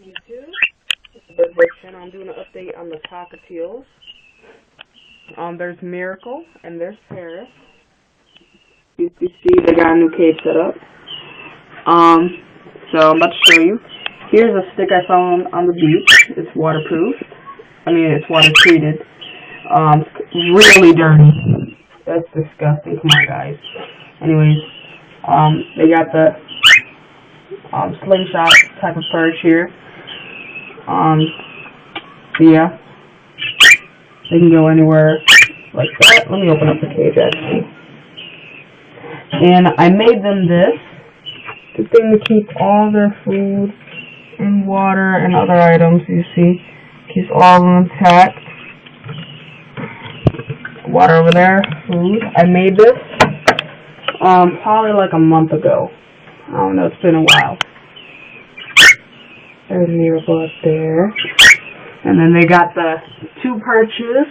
YouTube. This is the Bird Channel. I'm doing an update on the Cockatiels. There's Miracle and there's Paris. You see they got a new cage set up. So I'm about to show you. Here's a stick I found on the beach. It's waterproof. It's water treated. Really dirty. That's disgusting. Come on, guys. Anyways, they got the slingshot type of perch here. Yeah, they can go anywhere like that. Let me open up the cage actually. And I made them this thing to keep all their food and water and other items. You see, keeps all of them intact. Water over there, food. I made this probably like a month ago. I don't know, it's been a while. There's Miracle up there. And then they got the two perches.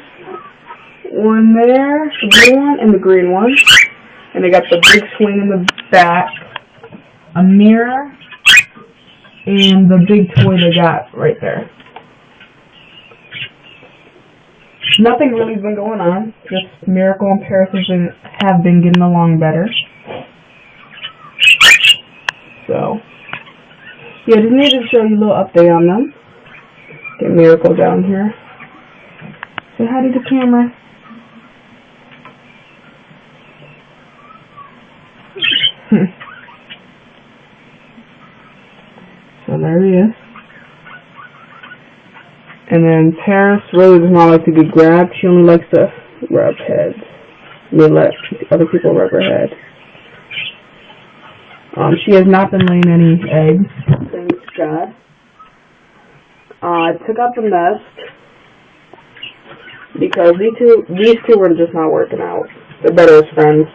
One there, the blue one, and the green one. And they got the big swing in the back. A mirror. And the big toy they got right there. Nothing really's been going on. Just Miracle and Paris have been getting along better. So, yeah, just needed to show you a little update on them. Get Miracle down here. Say hi to the camera. So there he is. And then Paris really does not like to be grabbed. She only likes to rub heads. Let other people rub her head. She has not been laying any eggs. Thank God. I took out the nest because these two were just not working out. They're better as friends.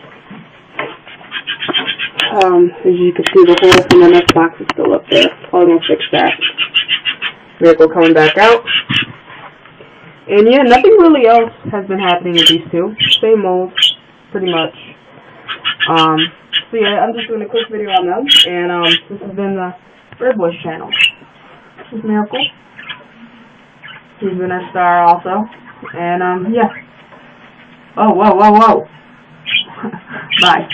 As you can see, the hole from the nest box is still up there. Probably gonna fix that. Miracle coming back out. And yeah, nothing really else has been happening with these two. Same old, pretty much. So yeah, I'm just doing a quick video on them. And this has been the Bird Channel. This is Miracle. He's been our star also. And yeah. Oh, whoa. Bye.